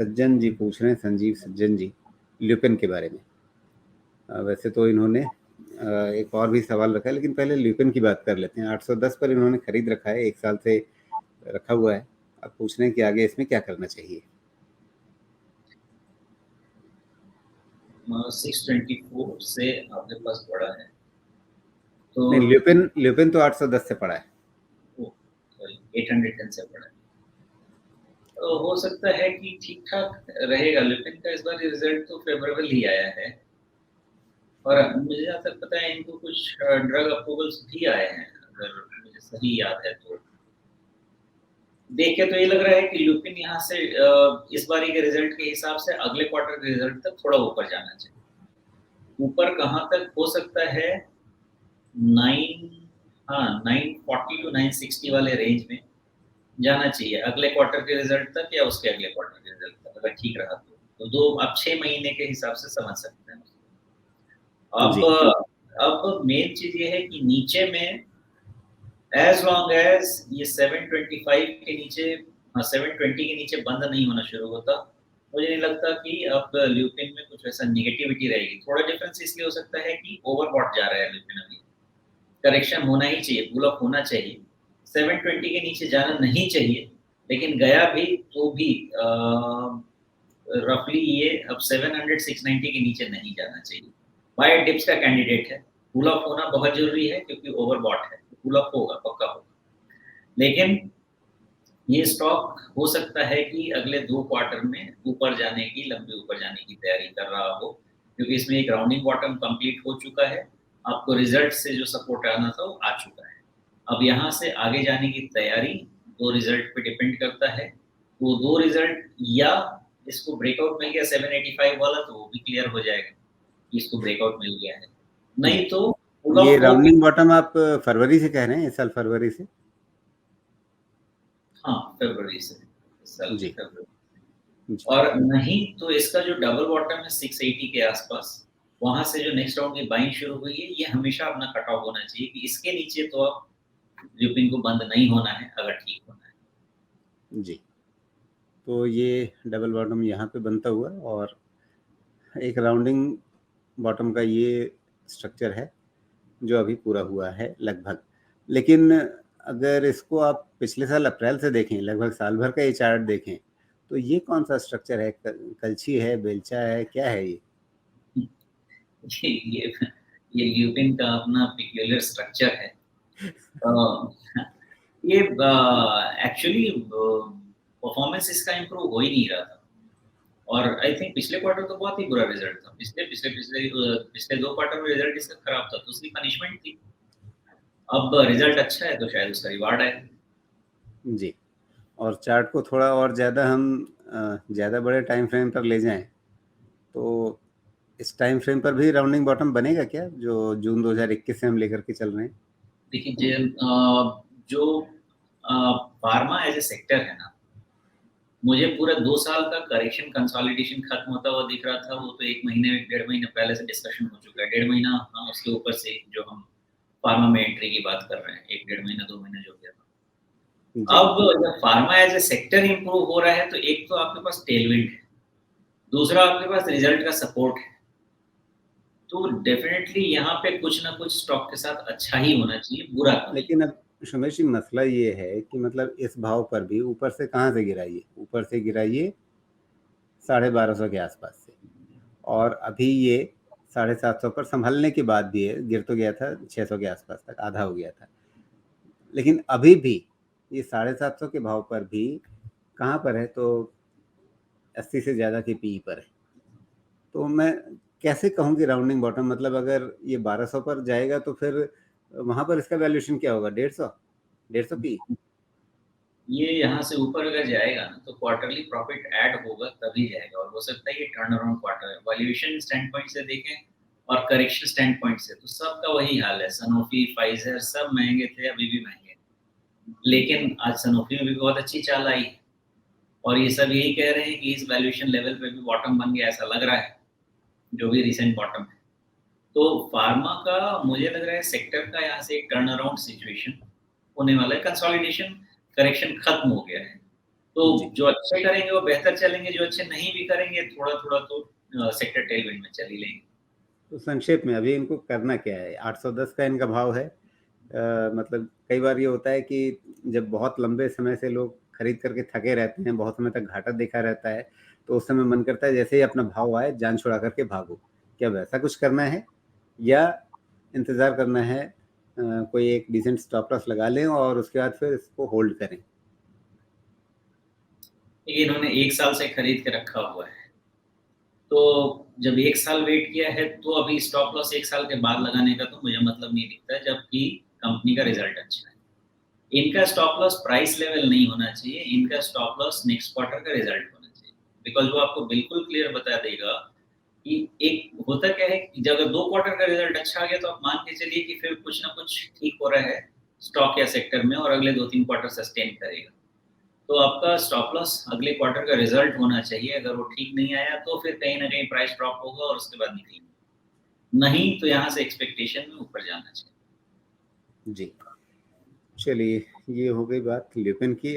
सज्जन जी पूछ रहे हैं, संजीव सज्जन जी, ल्यूपिन के बारे में। वैसे तो इन्होंने एक और भी सवाल रखा है, लेकिन पहले ल्यूपिन की बात कर लेते हैं। 810 पर इन्होंने खरीद रखा है, 1 साल से रखा हुआ है। अब पूछ रहे हैं कि आगे इसमें क्या करना चाहिए? 624 से आपके पास पड़ा है तो नहीं, ल्यूपिन तो 810 से पड़ा है। 810 से पड़ा है, तो हो सकता है कि ठीक ठाक रहेगा। लेकिन का इस बार रिजल्ट तो फेवरेबल ही आया है, और मुझे जहाँ तक पता है इनको कुछ ड्रग अप्रूवल्स भी आए हैं, अगर मुझे सही याद है। तो देख के तो ये लग रहा है कि ल्यूपिन यहाँ से इस बारी के रिजल्ट के हिसाब से अगले क्वार्टर के रिजल्ट तक थोड़ा ऊपर जाना चाहिए। ऊपर कहाँ तक हो सकता है? 940 टू 960 वाले रेंज में जाना चाहिए अगले क्वार्टर के रिजल्ट तक, या उसके अगले क्वार्टर के रिजल्ट तक अगर ठीक रहा तो दो आप 6 महीने के हिसाब से समझ सकते हैं। जी। अब मेन चीज ये है कि नीचे में एज लॉन्ग एज ये 725 के नीचे 720 के नीचे बंद नहीं होना शुरू होता, मुझे नहीं लगता कि अब ल्यूपिन में कुछ ऐसा नेगेटिविटी रहेगी। थोड़ा डिफरेंस इसलिए हो सकता है कि ओवरबॉट जा रहा है ल्यूपिन, अभी करेक्शन होना ही चाहिए, पुल अप होना चाहिए। 720 के नीचे जाना नहीं चाहिए, लेकिन गया भी तो भी रफली ये अब 700 690 के नीचे नहीं जाना चाहिए। बाय डिप्स का कैंडिडेट है, पुल अप होना बहुत जरूरी है क्योंकि ओवरबॉट है, पुल अप होगा, पक्का होगा। लेकिन ये स्टॉक हो सकता है कि अगले 2 क्वार्टर में ऊपर जाने की, लंबे ऊपर जाने की तैयारी कर रहा हो, क्योंकि इसमें एक राउंडिंग बॉटम कंप्लीट हो चुका है। आपको रिजल्ट से जो सपोर्ट आना था वो आ चुका है। अब यहाँ से आगे जाने की तैयारी 2 रिजल्ट पे डिपेंड करता है। वो 2 रिजल्ट, या इसको ब्रेकआउट मिल गया 785 वाला तो वो भी क्लियर हो जाएगा कि इसको ब्रेकआउट मिल गया है, नहीं तो पुल ये अप हो। राउंडिंग बॉटम आप फरवरी से कह रहे हैं, इस साल फरवरी से? हाँ, फरवरी से, इस साल की जी। फरवरी। जी। और नहीं तो इसका जो डबल बॉटम है 680 के आसपास, वहां से जो नेक्स्ट राउंड की बाइंग शुरू हुई है, ये हमेशा अपना कट ऑफ होना चाहिए कि इसके नीचे तो अब ल्यूपिन को बंद नहीं होना है अगर ठीक होना है। जी। तो ये डबल बॉटम यहाँ पे बनता हुआ, और एक राउंडिंग बॉटम का ये स्ट्रक्चर है जो अभी पूरा हुआ है लगभग। लेकिन अगर इसको आप पिछले साल अप्रैल से देखें, लगभग साल भर का ये चार्ट देखें, तो ये कौन सा स्ट्रक्चर है? कलछी है, बेलचा है, क्या है ये? ये ये ल्यूपिन का अपना पेक्यूलियर स्ट्रक्चर है। ये एक्चुअली परफॉर्मेंस इसका इम्प्रूव हो ही नहीं रहा था, और आई थिंक पिछले क्वार्टर तो बहुत ही बुरा रिजल्ट था। पिछले 2 क्वार्टर में रिजल्ट इसका खराब था, तो उसकी पनिशमेंट थी। अब रिजल्ट अच्छा है तो शायद उसका रिवार्ड है। जी। और चार्ट को थोड़ा और ज़्यादा हम ज़्यादा बड़े टाइम फ्रेम पर ले जाएं, तो इस टाइम फ्रेम पर भी राउंडिंग बॉटम बनेगा क्या, जो जून 2021 से हम लेकर के चल रहे हैं? देखिए जो फार्मा एज ए सेक्टर है ना, मुझे पूरा 2 साल का करेक्शन कंसोलिडेशन खत्म होता हुआ दिख रहा था। वो तो 1 महीने 1.5 महीने पहले से डिस्कशन हो चुका है, 1.5 महीना, हाँ उसके ऊपर से जो हम फार्मा में एंट्री की बात कर रहे हैं, 1-1.5 महीना 2 महीना जो गया था। जी। अब जब pharma as a sector improve हो रहा है तो एक तो आपके पास टेलविंड है, दूसरा आपके पास रिजल्ट का सपोर्ट है, तो डेफिनेटली यहाँ पे कुछ ना कुछ स्टॉक के साथ अच्छा ही होना चाहिए, बुरा तो नहीं। लेकिन अब सुमेश जी, मसला ये है कि मतलब इस भाव पर भी ऊपर से कहाँ से गिरा ये? ऊपर से गिरा ये 1250 के आसपास से, और अभी ये 750 पर संभलने के बाद भी है, गिर तो गया था 600 के आसपास तक, आधा हो गया था। लेकिन अभी भी ये 750 के भाव पर भी कहाँ पर है? तो 80 से ज़्यादा के पीई पर है। तो मैं कैसे कहूँ कि राउंडिंग बॉटम, मतलब अगर ये 1200 पर जाएगा तो फिर वहाँ पर इसका वैल्यूएशन क्या होगा? 150 पी? ये यहाँ से ऊपर अगर जाएगा ना तो क्वार्टरली प्रॉफिट ऐड होगा तभी जाएगा, और हो सकता है ये टर्न अराउंड क्वार्टर है। वैल्यूएशन स्टैंड पॉइंट से देखें और करेक्शन स्टैंड पॉइंट से तो सबका वही हाल है। सनोफी, फाइजर सब महंगे थे, अभी भी महंगे, लेकिन आज सनोफी में भी बहुत अच्छी चाल आई है, और ये सब यही कह रहे हैं कि इस वैल्यूएशन लेवल पे भी बॉटम बन गया, ऐसा लग रहा है, जो भी रिसेंट बॉटम है। तो फार्मा का मुझे लग रहा है सेक्टर का यहाँ से एक टर्न अराउंड सिचुएशन होने वाला है। कंसोलिडेशन, करेक्शन खत्म हो गया है, जी। तो जो अच्छे करेंगे वो बेहतर चलेंगे, जो अच्छे नहीं भी करेंगे थोड़ा-थोड़ा तो सेक्टर टेलविंड में चल ही लेंगे। तो संक्षेप में अभी इनको करना क्या है? 810 का इनका भाव है। मतलब कई बार ये होता है कि जब बहुत लंबे समय से लोग खरीद करके थके रहते हैं, बहुत समय तक घाटा देखा रहता है, तो उस समय मन करता है जैसे ही अपना भाव आए जान छुड़ा करके भागो। क्या वैसा कुछ करना है या इंतज़ार करना है, कोई एक डिसेंट स्टॉप लॉस लगा लें और उसके बाद फिर इसको होल्ड करें? देखिए इन्होंने 1 साल से खरीद के रखा हुआ है। तो जब 1 साल वेट किया है तो अभी स्टॉप लॉस 1 साल के बाद लगाने का तो मुझे मतलब नहीं दिखता है जबकि कंपनी का रिज़ल्ट अच्छा है। इनका स्टॉप लॉस प्राइस लेवल नहीं होना चाहिए, इनका स्टॉप लॉस नेक्स्ट क्वार्टर का रिज़ल्ट होना चाहिए। बिकॉज़ वो आपको बिल्कुल क्लियर बता देगा कि एक होता क्या है कि जब अगर 2 क्वार्टर का रिज़ल्ट अच्छा आ गया तो आप मान के चलिए कि फिर कुछ ना कुछ ठीक हो रहा है स्टॉक या सेक्टर में और अगले 2-3 क्वार्टर सस्टेन करेगा। तो आपका स्टॉप लॉस अगले क्वार्टर का रिजल्ट होना चाहिए, अगर वो ठीक नहीं आया तो फिर कहीं न कहीं प्राइस ड्रॉप होगा और उसके बाद निकलेंगे। नहीं तो यहाँ से एक्सपेक्टेशन में ऊपर जाना चाहिए। जी। चलिए, ये हो गई बात ल्यूपिन की।